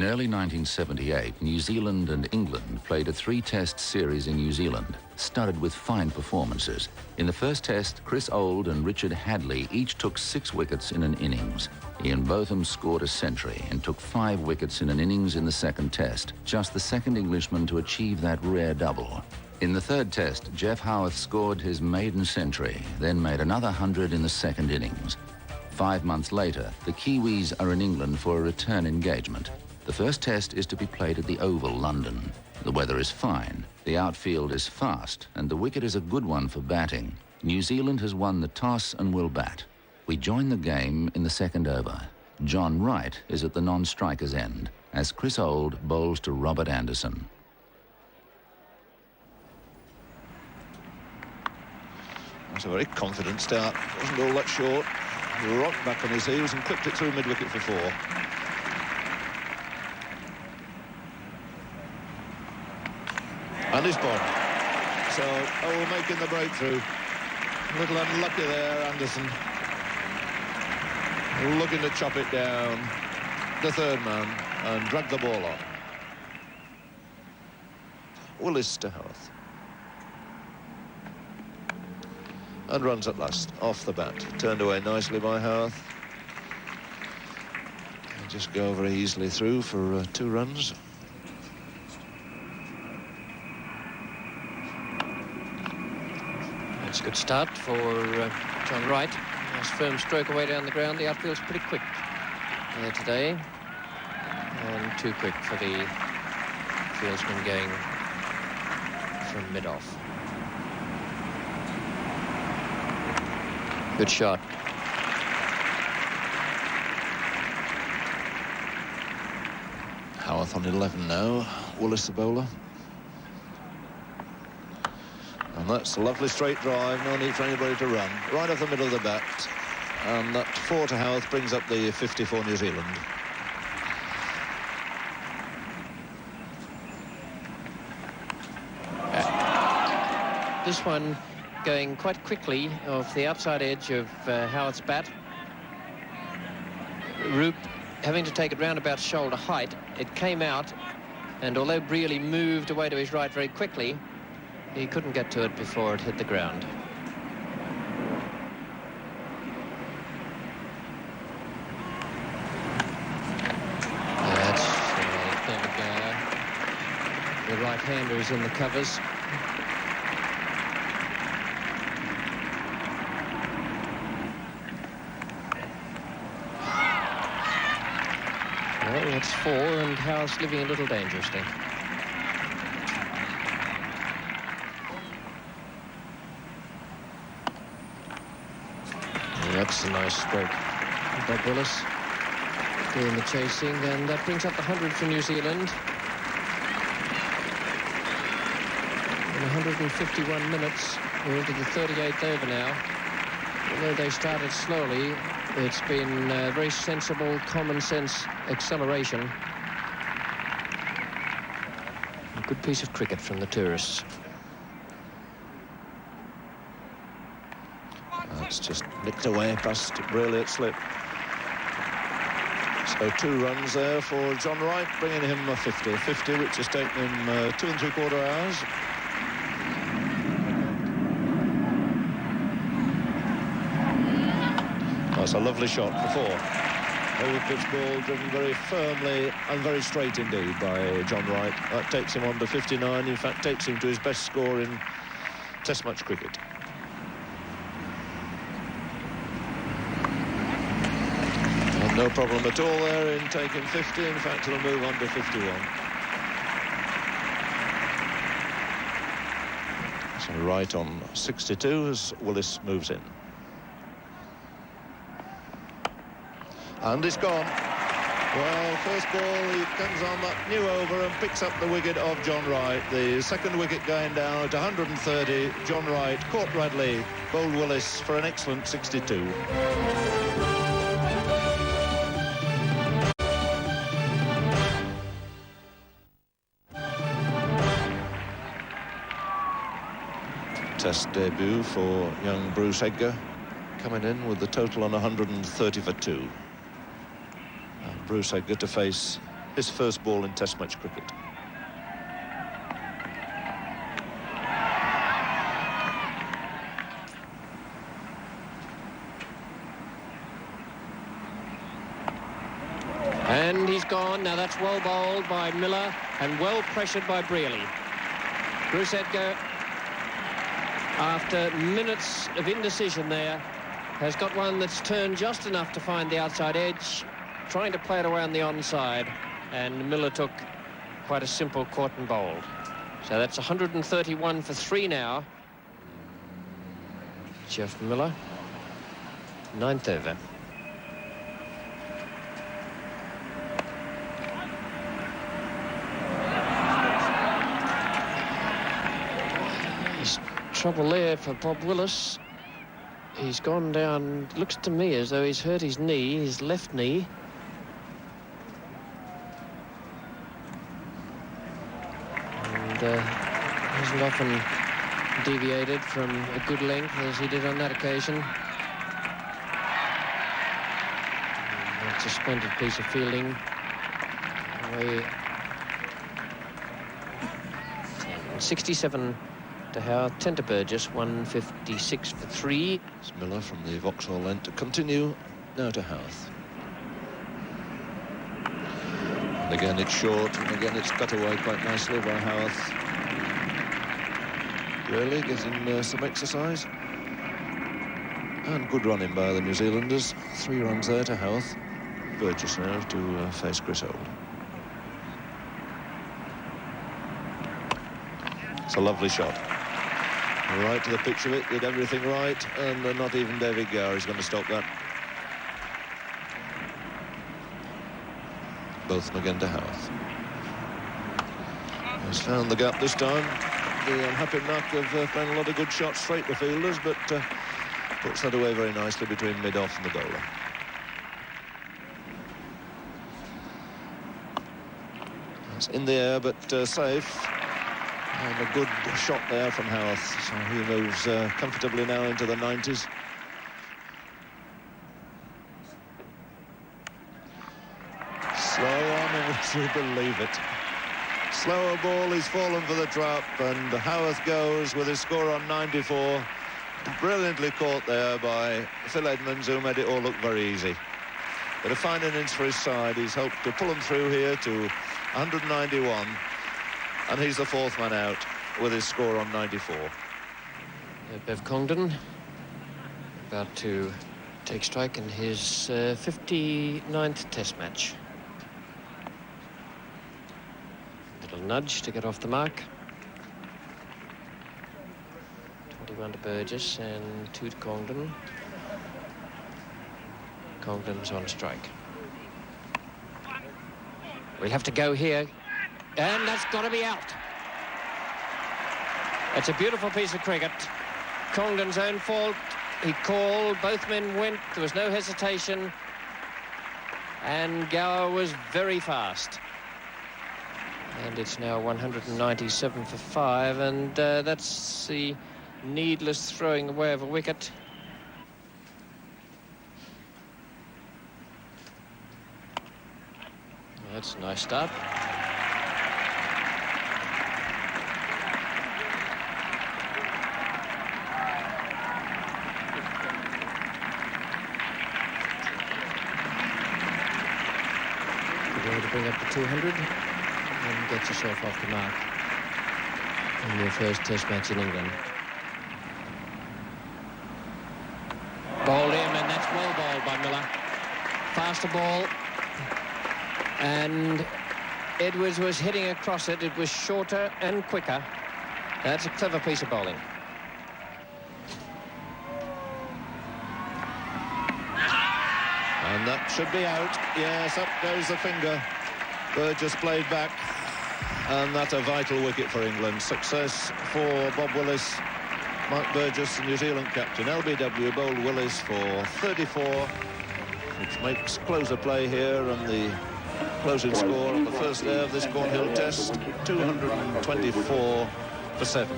In early 1978, New Zealand and England played a 3-test series in New Zealand, studded with fine performances. In the first test, Chris Old and Richard Hadley each took 6 wickets in an innings. Ian Botham scored a century and took 5 wickets in an innings in the second test, just the second Englishman to achieve that rare double. In the third test, Geoff Howarth scored his maiden century, then made another 100 in the second innings. 5 months later, the Kiwis are in England for a return engagement. The first test is to be played at the Oval, London. The weather is fine, the outfield is fast, and the wicket is a good one for batting. New Zealand has won the toss and will bat. We join the game in the second over. John Wright is at the non-striker's end, as Chris Old bowls to Robert Anderson. That's a very confident start. Wasn't all that short. He rocked back on his heels and clipped it through mid-wicket for 4. And he's gone. So, making the breakthrough. A little unlucky there, Anderson. Looking to chop it down. The third man, and drag the ball on. Willis to Howarth. And runs at last, off the bat. Turned away nicely by Howarth. And just go very easily through for 2 runs. It's a good start for John Wright. Nice firm stroke away down the ground. The outfield's pretty quick there today. And too quick for the fieldsman going from mid-off. Good shot. Howarth on 11 now. Willis the bowler. And that's a lovely straight drive, no need for anybody to run. Right off the middle of the bat. And that 4 to Howarth brings up the 50 for New Zealand. This one going quite quickly off the outside edge of Howarth's bat. Roop having to take it round about shoulder height. It came out, and although Brearley moved away to his right very quickly, he couldn't get to it before it hit the ground. That's the right-hander is in the covers. Well, that's 4, and Howarth's living a little dangerously. That's a nice stroke by Willis doing the chasing, and that brings up the 100 for New Zealand. In 151 minutes, we're into the 38th over now. Although they started slowly, it's been very sensible, common sense acceleration. A good piece of cricket from the tourists. It's just nicked away past Brearley at slip. So 2 runs there for John Wright, bringing him a 50. 50, which has taken him 2 3/4 hours. That's a lovely shot for 4. Over pitch ball driven very firmly and very straight indeed by John Wright. That takes him on to 59. In fact, takes him to his best score in Test match cricket. No problem at all there in taking 50. In fact, he'll move on to 51. So Wright on 62 as Willis moves in. And it's gone. Well, first ball, he comes on that new over and picks up the wicket of John Wright. The second wicket going down at 130. John Wright caught Bradley, bowled Willis for an excellent 62. Test debut for young Bruce Edgar, coming in with the total on 130 for 2. Bruce Edgar to face his first ball in Test match cricket. And he's gone. Now that's well bowled by Miller and well pressured by Brearley. Bruce Edgar, after minutes of indecision there, has got one that's turned just enough to find the outside edge, trying to play it away on the onside, and Miller took quite a simple caught and bowled. So that's 131 for 3 now. Geoff Miller, 9th over. There's trouble there for Bob Willis. He's gone down, looks to me as though he's hurt his knee, his left knee. And hasn't often deviated from a good length as he did on that occasion. That's a splendid piece of fielding. 67 to Howarth, 10 to Burgess, 156 for 3. It's Miller from the Vauxhall end to continue, now to Howarth. And again it's short, and again it's cut away quite nicely by Howarth. Really getting some exercise. And good running by the New Zealanders. 3 runs there to Howarth. Burgess now to face Chris Old. It's a lovely shot. Right to the pitch of it, did everything right, and not even David Gower is going to stop that. Both again to Howarth. He's found the gap this time. The unhappy knack of playing a lot of good shots straight to fielders, but puts that away very nicely between mid-off and the bowler. It's in the air, but safe. And a good shot there from Howarth. So he moves comfortably now into the 90s. Slow on, and would you believe it? Slower ball, he's fallen for the trap, and Howarth goes with his score on 94. Brilliantly caught there by Phil Edmonds, who made it all look very easy. But a fine innings for his side. He's hoped to pull them through here to 191. And he's the 4th man out with his score on 94. Bev Congdon about to take strike in his 59th Test match. Little nudge to get off the mark. 21 to Burgess and 2 to Congdon. Congdon's on strike. We'll have to go here. And that's got to be out. It's a beautiful piece of cricket. Congdon's own fault. He called, both men went, there was no hesitation. And Gower was very fast. And it's now 197 for 5, and that's the needless throwing away of a wicket. That's a nice start. Bring up to 200 and get yourself off the mark in your first Test match in England. Bowled him, and that's well bowled by Miller. Faster ball, and Edwards was hitting across it. It was shorter and quicker. That's a clever piece of bowling. And that should be out. Yes, up goes the finger. Burgess played back, and that's a vital wicket for England. Success for Bob Willis, Mike Burgess, the New Zealand captain. LBW bowled Willis for 34, which makes closer play here, and the closing score on the first day of this Cornhill Test, 224 for 7.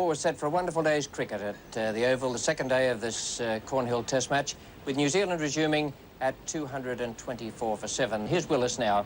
all set for a wonderful day's cricket at the Oval, the second day of this Cornhill Test match, with New Zealand resuming at 224 for 7. Here's Willis now